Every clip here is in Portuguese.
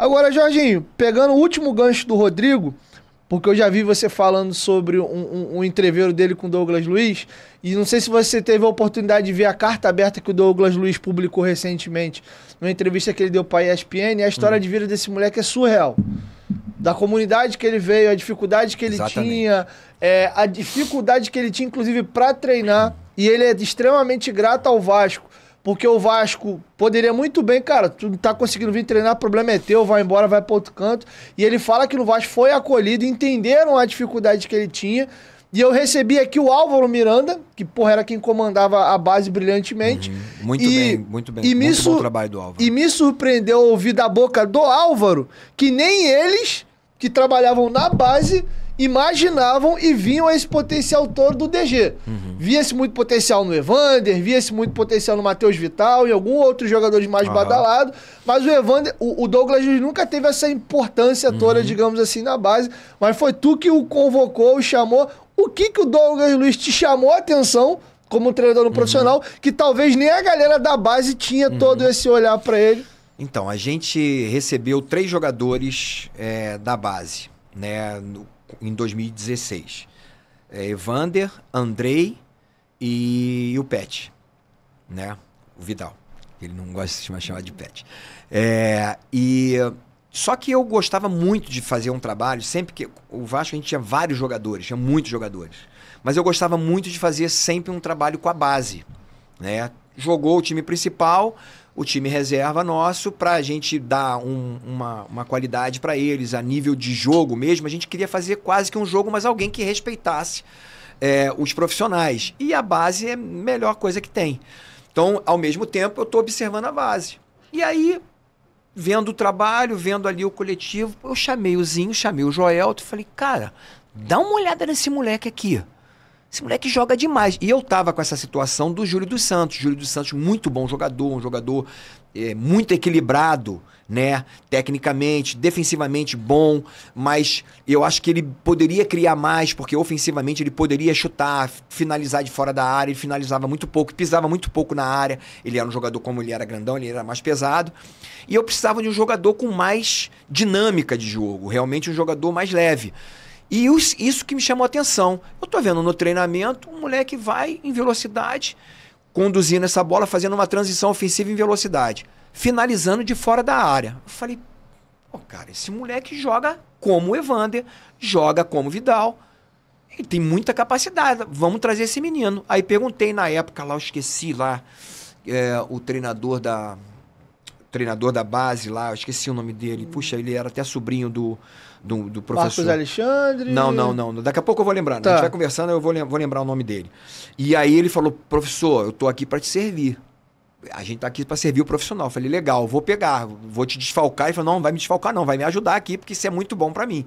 Agora, Jorginho, pegando o último gancho do Rodrigo, porque eu já vi você falando sobre um entreveiro dele com o Douglas Luiz, e não sei se você teve a oportunidade de ver a carta aberta que o Douglas Luiz publicou recentemente, numa entrevista que ele deu para a ESPN, a história de vida desse moleque é surreal. Da comunidade que ele veio, a dificuldade que ele tinha, a dificuldade que ele tinha, inclusive, para treinar, e ele é extremamente grato ao Vasco, porque o Vasco poderia muito bem, cara, tu não tá conseguindo vir treinar, o problema é teu, vai embora, vai para outro canto. E ele fala que no Vasco foi acolhido, entenderam a dificuldade que ele tinha. E eu recebi aqui o Álvaro Miranda, que, porra, era quem comandava a base brilhantemente. Muito bem. Muito bom trabalho do Álvaro. E me surpreendeu ouvir da boca do Álvaro que nem eles, que trabalhavam na base, imaginavam e viam esse potencial todo do DG. Via-se muito potencial no Evander, via-se muito potencial no Matheus Vital e algum outro jogadores mais badalado, mas o Evander, o Douglas nunca teve essa importância toda, digamos assim, na base, mas foi tu que o convocou, o chamou. O que o Douglas Luiz te chamou a atenção como treinador no profissional, que talvez nem a galera da base tinha todo esse olhar para ele? Então, a gente recebeu 3 jogadores da base, né, em 2016. Evander, Andrei e o Pet, né? O Vidal. Ele não gosta de se chamar de Pet. Só que eu gostava muito de fazer um trabalho, sempre que o Vasco a gente tinha vários jogadores, tinha muitos jogadores. Mas eu gostava muito de fazer sempre um trabalho com a base, né? Jogou o time principal, o time reserva nosso, para a gente dar uma qualidade para eles, a nível de jogo mesmo. A gente queria fazer quase que um jogo, mas alguém que respeitasse os profissionais. E a base é a melhor coisa que tem. Então, ao mesmo tempo, eu estou observando a base. E aí, vendo o trabalho, vendo ali o coletivo, eu chamei o Zinho, chamei o Joelto e falei, cara, dá uma olhada nesse moleque aqui. Esse moleque joga demais. E eu tava com essa situação do Júlio dos Santos. Júlio dos Santos, muito bom jogador, um jogador muito equilibrado, né? Tecnicamente, defensivamente bom, mas eu acho que ele poderia criar mais, porque ofensivamente ele poderia chutar, finalizar de fora da área, ele finalizava muito pouco, pisava muito pouco na área. Ele era um jogador, como ele era grandão, ele era mais pesado. E eu precisava de um jogador com mais dinâmica de jogo, realmente um jogador mais leve. E isso que me chamou a atenção. Eu tô vendo no treinamento, um moleque vai em velocidade, conduzindo essa bola, fazendo uma transição ofensiva em velocidade, finalizando de fora da área. Eu falei, pô, cara, esse moleque joga como o Evander, joga como o Vidal, ele tem muita capacidade, vamos trazer esse menino. Aí perguntei na época lá, eu esqueci lá, o treinador da base lá, eu esqueci o nome dele. Puxa, ele era até sobrinho do professor. Marcos Alexandre? Não. Daqui a pouco eu vou lembrar. Tá. A gente vai conversando, eu vou lembrar o nome dele. E aí ele falou, professor, eu tô aqui para te servir. A gente tá aqui para servir o profissional. Eu falei, legal, vou pegar, vou te desfalcar. Ele falou, não vai me desfalcar não, vai me ajudar aqui, porque isso é muito bom para mim.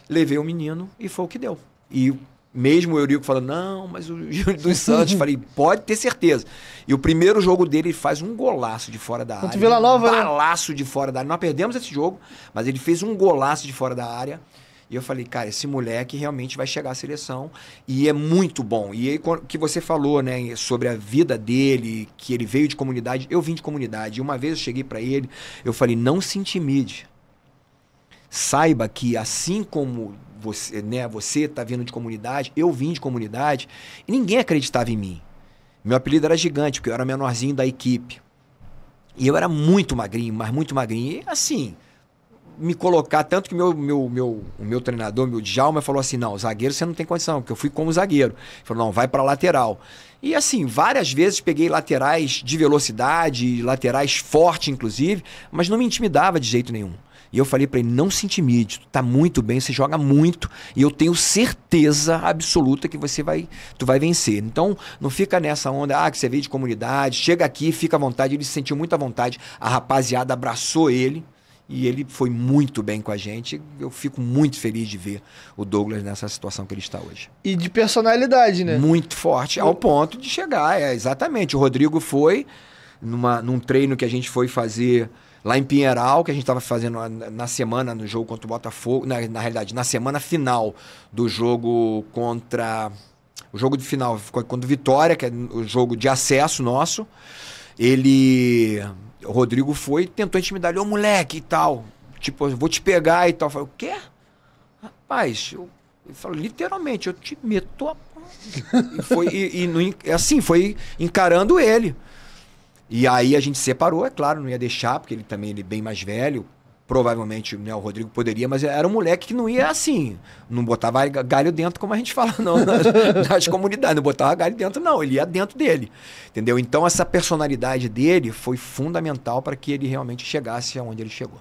Levei o menino e foi o que deu. E mesmo o Eurico falando, não, mas o Júlio dos Santos, falei, pode ter certeza. E o primeiro jogo dele, ele faz um golaço de fora da área. Vila Nova, um golaço de fora da área. Nós perdemos esse jogo, mas ele fez um golaço de fora da área. E eu falei, cara, esse moleque realmente vai chegar à seleção. E é muito bom. E aí, que você falou, né, sobre a vida dele, que ele veio de comunidade. Eu vim de comunidade. E uma vez eu cheguei para ele, eu falei, não se intimide. Saiba que assim como você, né, você tá vindo de comunidade, eu vim de comunidade, e ninguém acreditava em mim. Meu apelido era Gigante, porque eu era o menorzinho da equipe. E eu era muito magrinho, mas muito magrinho. E assim, me colocar, tanto que o meu treinador, meu Djalma, falou assim, não, zagueiro você não tem condição, porque eu fui como zagueiro. Ele falou, não, vai pra lateral. E assim, várias vezes peguei laterais de velocidade, laterais fortes, inclusive, mas não me intimidava de jeito nenhum. E eu falei pra ele, não se intimide, tu tá muito bem, você joga muito, e eu tenho certeza absoluta que tu vai vencer. Então, não fica nessa onda, que você veio de comunidade, chega aqui, fica à vontade. Ele se sentiu muito à vontade, a rapaziada abraçou ele, e ele foi muito bem com a gente. Eu fico muito feliz de ver o Douglas nessa situação que ele está hoje. E de personalidade, né? Muito forte, ao ponto de chegar, exatamente. O Rodrigo foi num treino que a gente foi fazer lá em Pinheiral, que a gente estava fazendo na semana, no jogo contra o Botafogo, na realidade, na semana final do jogo contra... O jogo de final contra o Vitória, que é o jogo de acesso nosso. O Rodrigo foi, tentou intimidar ele, ô moleque e tal. tipo, eu vou te pegar e tal. Eu falei, o quê? Rapaz, ele falou, literalmente, eu te meto a... assim, foi encarando ele. E aí a gente separou, é claro, não ia deixar, porque ele também é bem mais velho. Provavelmente, né, o Rodrigo poderia, mas era um moleque que não ia assim. Não botava galho dentro, como a gente fala, não, nas comunidades. Não botava galho dentro, não. Ele ia dentro dele. Entendeu? Então, essa personalidade dele foi fundamental para que ele realmente chegasse aonde ele chegou.